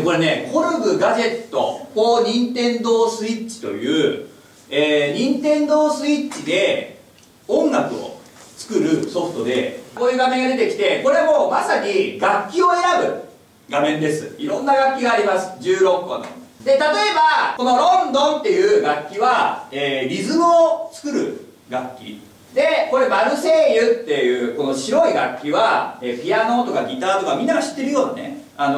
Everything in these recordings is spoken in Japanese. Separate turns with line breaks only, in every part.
これね、コルグガジェット4任天堂スイッチという、任天堂スイッチで音楽を作るソフトで、こういう画面が出てきて、これもまさに楽器を選ぶ画面です。いろんな楽器があります。16個の。で、例えば、このロンドンっていう楽器は、リズムを作る楽器。で、これマルセイユっていうこの白い楽器は、ピアノとかギターとかみんなが知ってるようなね、楽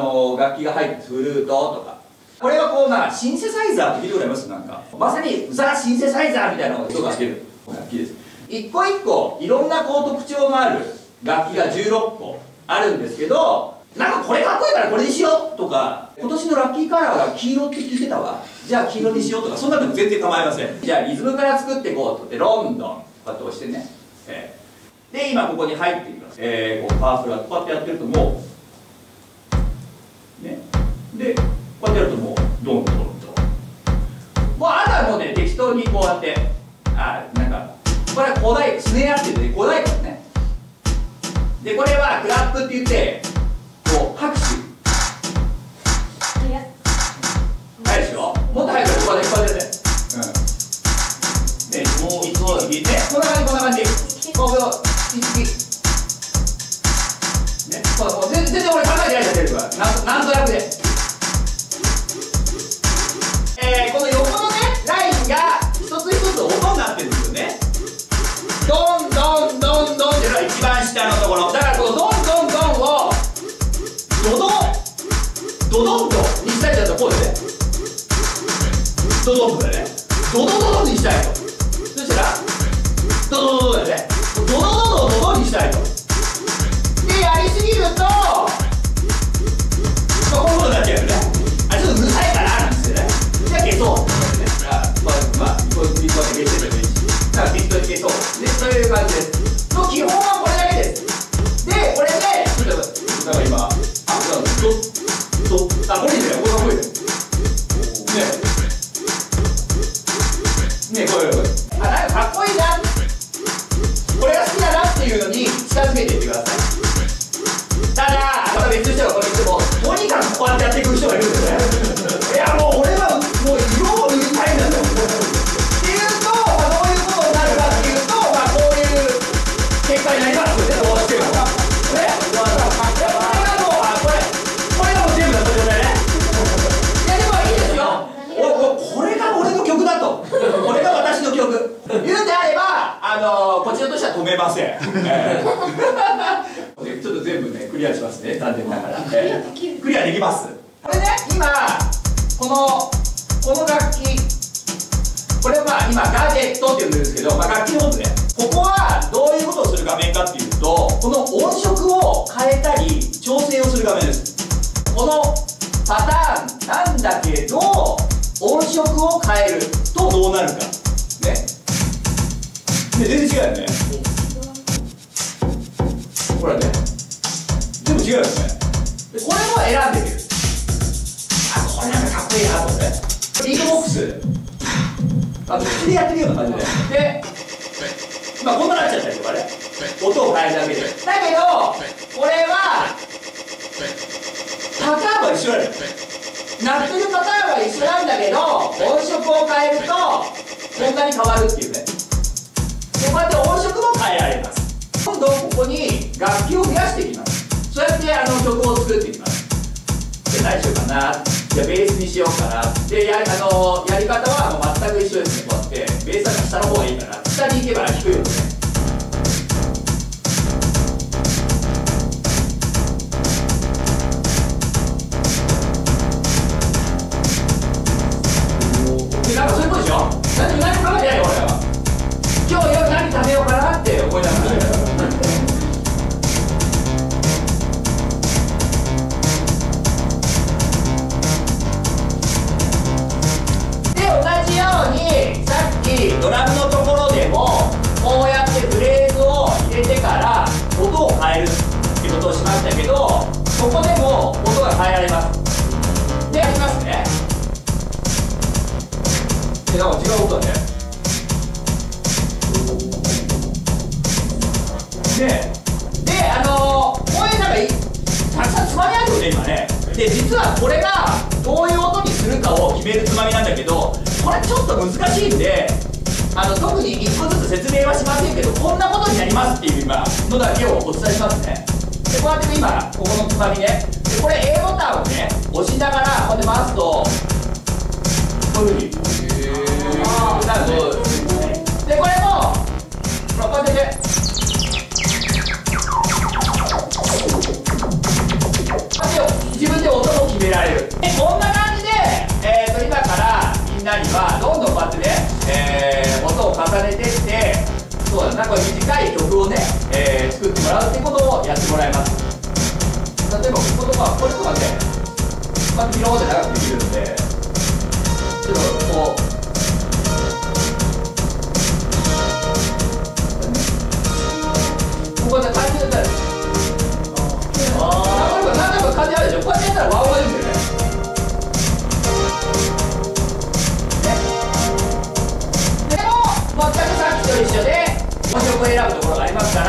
器が入ってフルートとか。これはこうシンセサイザーって聞いてもらいます？なんか。まさにザ・シンセサイザーみたいな音がしてる楽器です。一個一個いろんなこう特徴のある楽器が16個あるんですけど、なんかこれかっこいいからこれにしようとか、今年のラッキーカラーが黄色って聞いてたわ、じゃあ黄色にしようとか、そんなのも全然構いません。じゃあリズムから作っていこうとって、ロンドンこうやって押してね、で今ここに入っていきます。こうパワフルはこうやってやってるともうね、でこうやってやるともうドンドンドン、もうあとはもうね適当にこうやって、なんかこれは古代スネアっていうね、古代からね。でこれはクラップって言って、こう拍手早いでしょ、もっと早くこうやってこうやってね、もう一度ね、こんな感じこんな感じ、5秒1ね、こう全然俺考えてないじゃん、テレビはなんとなくで、この横のねラインが一つ一つ音になってるんですよね。ドンドンドンドンっていうのが一番下のところだから、このドンドンドンをドドンドドンとにしたいんだと、こうですね、ドドンとだよね、ドドドドンにしたいと、そしたらドドドドだよね、ドドドドドドンにしたいと。でやりすぎるとこういうことになっちゃうよね。ちょっとうるさいかななんですよね。じゃあ消そう。こうやって消してるといいし、だから適当に消そう。で、そういう感じです。の基本はこれだけです。で、これで、だから今、これいいんだよ、これかっこいいね、これ。なんかかっこいいな、これが好きだなっていうのに近づけていってください。ただ、また別の人がここに来ても、とにかくこうやってやっていく人がいるんですよね。いや、もう俺はもう色を塗りたいんだと。っていうと、どういうことになるかっていうと、こういう結果になりますよね、どうしても。これがもう全部だということでね。いや、でもいいですよ。これが俺の曲だと。これが私の曲。言うんであれば、こちらとしては止めません。ちょっと全部ね、クリアしますね、残念ながら。クリアできます。これね、今、この楽器、これは今、ガジェットって言うんですけど、楽器のことね、ここはどういうことをする画面かっていうと、この音色を変えたり、調整をする画面です。このパターンなんだけど、音色を変えるとどうなるか。ね。全然違うよね。ほらね。全部違うよね。でこれも選んでみる。これなんかかっこいいなと思って。ビートボックス。口でやってるような感じで。で、こんななっちゃったりとかね。音を変えるだけで。だけど、これは、パターンは一緒なんだよ。鳴ってるパターンは一緒なんだけど、音色を変えると、こんなに変わるっていうね。で、こうやって音色も変えられます。今度ここに楽器を増やしていきます。そうやって曲を作っていきます。で、何しようかな。じゃあベースにしようかな。で、やり方はもう全く一緒ですね。こうやって、ベースは下の方がいいから、下に行けば低いのでね。なんかそういうことでしょ。何も考えてないよ俺は。今日夜何食べようかなって思いながら。で同じようにさっきドラムのところでもこうやってフレーズを入れてから音を変えるってことをしましたけど、ここでも音が変えられます。でやりますね。なんか違う音だね。で、こういうなんかたくさんつまみあるよね、今ね。で実はこれがどういう音にするかを決めるつまみなんだけど、これちょっと難しいんで特に1個ずつ説明はしませんけど、こんなことになりますっていう今のだけをお伝えしますね。でこうやって今ここのつまみね、でこれ A ボタンをね押しながらこうやって回すとこういうふうになるんです。でこれもこうやってね自分で音も決められる。でこんな感じで、今からみんなにはどんどんこうやってね、音を重ねてって、そうだな、これ短い曲をね、作ってもらうってことをやってもらいます。例えばこことかこれとかね、こうやってピローって長くできるので、ちょっとこうこうやって感じだったらなんか感じあるでしょ。こうやってやったらワオが出るんだよね。でも全くさっきと一緒で音色を選ぶところがありますから、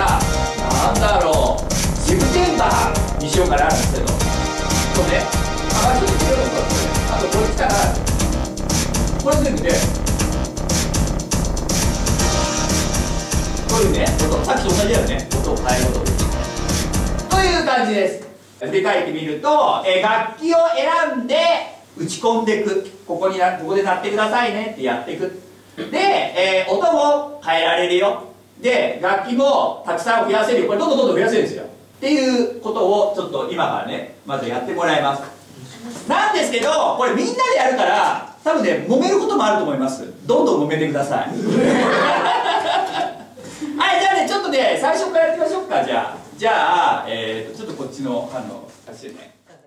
なんだろう、セプテンバーにしようかななんですけど、そうね、あまりちょっと広いのと、あとこれ来たらこれ全部でこういうね音、さっきと同じだよね、音を変えることという感じです。振り返ってみると、楽器を選んで打ち込んでいく、ここで鳴ってくださいねってやっていく。で、音も変えられるよ。で楽器もたくさん増やせるよ。これどんどん増やせるんですよっていうことをちょっと今からねまずやってもらいます。なんですけどこれみんなでやるから多分ね揉めることもあると思います。どんどん揉めてくださいはい、じゃあねちょっとね最初からやってみましょうか。じゃあちょっとこっちの反応貸してね。